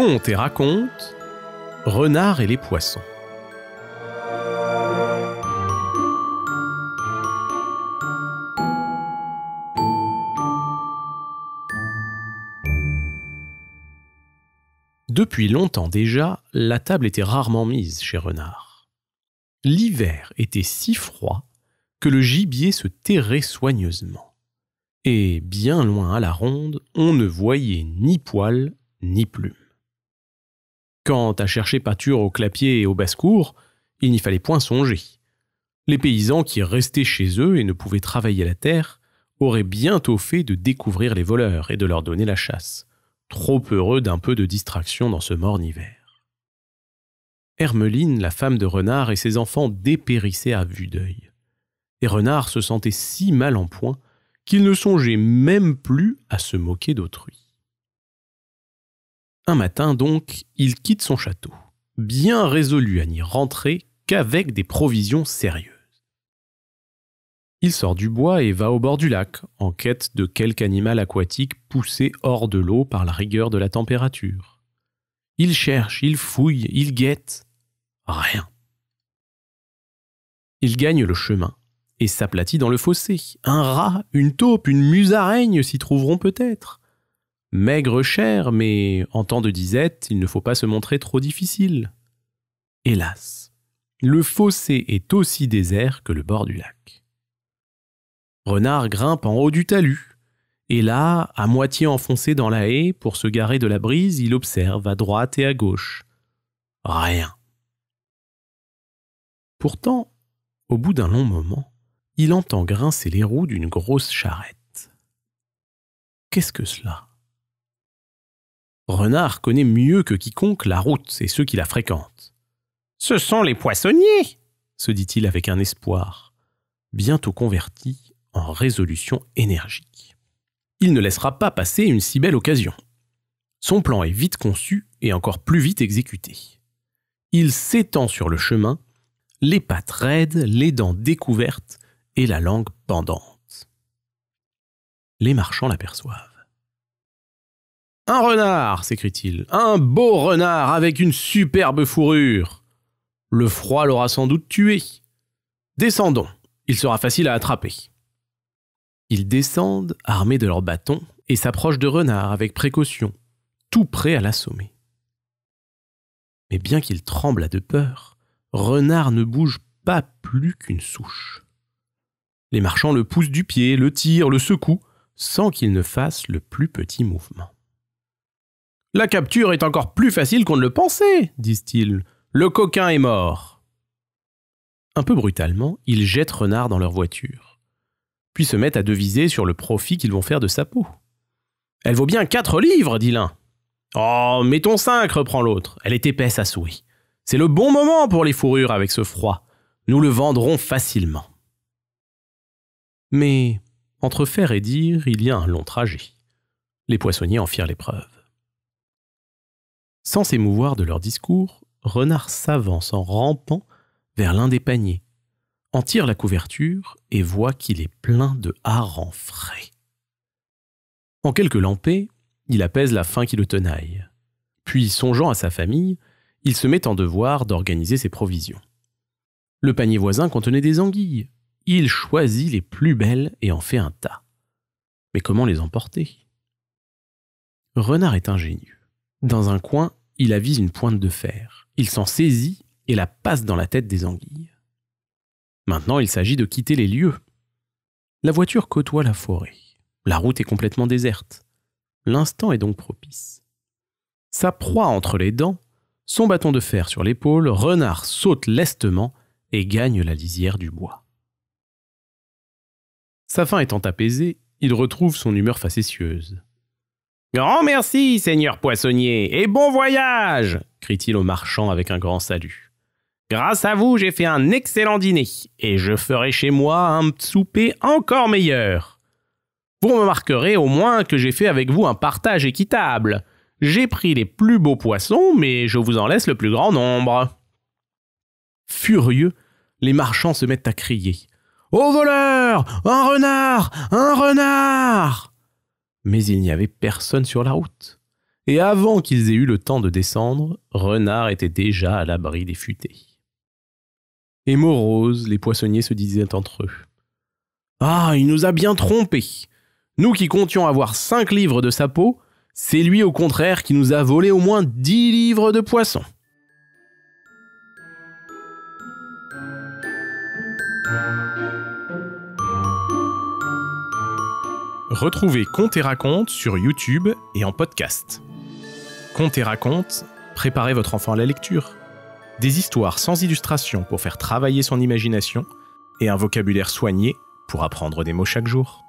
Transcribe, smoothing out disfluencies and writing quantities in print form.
Conte et raconte, Renard et les poissons. Depuis longtemps déjà, la table était rarement mise chez Renard. L'hiver était si froid que le gibier se terrait soigneusement. Et bien loin à la ronde, on ne voyait ni poils ni plumes. Quant à chercher pâture au clapier et au basse-cour, il n'y fallait point songer. Les paysans qui restaient chez eux et ne pouvaient travailler la terre auraient bientôt fait de découvrir les voleurs et de leur donner la chasse, trop heureux d'un peu de distraction dans ce morne hiver. Hermeline, la femme de Renard, et ses enfants dépérissaient à vue d'œil. Et Renard se sentait si mal en point qu'il ne songeait même plus à se moquer d'autrui. Un matin donc, il quitte son château, bien résolu à n'y rentrer qu'avec des provisions sérieuses. Il sort du bois et va au bord du lac, en quête de quelque animal aquatique poussé hors de l'eau par la rigueur de la température. Il cherche, il fouille, il guette. Rien. Il gagne le chemin et s'aplatit dans le fossé. Un rat, une taupe, une musaraigne s'y trouveront peut-être. Maigre chair, mais en temps de disette, il ne faut pas se montrer trop difficile. Hélas, le fossé est aussi désert que le bord du lac. Renard grimpe en haut du talus, et là, à moitié enfoncé dans la haie, pour se garer de la brise, il observe à droite et à gauche. Rien. Pourtant, au bout d'un long moment, il entend grincer les roues d'une grosse charrette. Qu'est-ce que cela ? Renard connaît mieux que quiconque la route et ceux qui la fréquentent. « Ce sont les poissonniers !» se dit-il avec un espoir, bientôt converti en résolution énergique. Il ne laissera pas passer une si belle occasion. Son plan est vite conçu et encore plus vite exécuté. Il s'étend sur le chemin, les pattes raides, les dents découvertes et la langue pendante. Les marchands l'aperçoivent. « Un renard !» s'écrie-t-il. « Un beau renard avec une superbe fourrure ! Le froid l'aura sans doute tué. Descendons, il sera facile à attraper. » Ils descendent, armés de leurs bâtons, et s'approchent de Renard avec précaution, tout prêts à l'assommer. Mais bien qu'il tremble de peur, Renard ne bouge pas plus qu'une souche. Les marchands le poussent du pied, le tirent, le secouent, sans qu'il ne fasse le plus petit mouvement. « La capture est encore plus facile qu'on ne le pensait, disent-ils. Le coquin est mort. » Un peu brutalement, ils jettent Renard dans leur voiture, puis se mettent à deviser sur le profit qu'ils vont faire de sa peau. « Elle vaut bien 4 livres, dit l'un. « Oh, mettons 5, reprend l'autre. Elle est épaisse à souhait. C'est le bon moment pour les fourrures avec ce froid. Nous le vendrons facilement. » Mais, entre faire et dire, il y a un long trajet. Les poissonniers en firent l'épreuve. Sans s'émouvoir de leur discours, Renard s'avance en rampant vers l'un des paniers, en tire la couverture et voit qu'il est plein de harengs frais. En quelques lampées, il apaise la faim qui le tenaille. Puis, songeant à sa famille, il se met en devoir d'organiser ses provisions. Le panier voisin contenait des anguilles. Il choisit les plus belles et en fait un tas. Mais comment les emporter ? Renard est ingénieux. Dans un coin, il avise une pointe de fer. Il s'en saisit et la passe dans la tête des anguilles. Maintenant, il s'agit de quitter les lieux. La voiture côtoie la forêt. La route est complètement déserte. L'instant est donc propice. Sa proie entre les dents, son bâton de fer sur l'épaule, Renard saute lestement et gagne la lisière du bois. Sa faim étant apaisée, il retrouve son humeur facétieuse. « Grand merci, seigneur poissonnier, et bon voyage !» crie-t-il au marchand avec un grand salut. « Grâce à vous, j'ai fait un excellent dîner, et je ferai chez moi un souper encore meilleur. Vous remarquerez au moins que j'ai fait avec vous un partage équitable. J'ai pris les plus beaux poissons, mais je vous en laisse le plus grand nombre. » Furieux, les marchands se mettent à crier. « Au voleur ! Un renard ! Un renard !» Mais il n'y avait personne sur la route. Et avant qu'ils aient eu le temps de descendre, Renard était déjà à l'abri des futaies. Et moroses, les poissonniers se disaient entre eux. « Ah, il nous a bien trompés. Nous qui comptions avoir 5 livres de sa peau, c'est lui au contraire qui nous a volé au moins 10 livres de poisson. » Retrouvez Contes et Racontes sur YouTube et en podcast. Contes et Racontes, préparez votre enfant à la lecture. Des histoires sans illustration pour faire travailler son imagination et un vocabulaire soigné pour apprendre des mots chaque jour.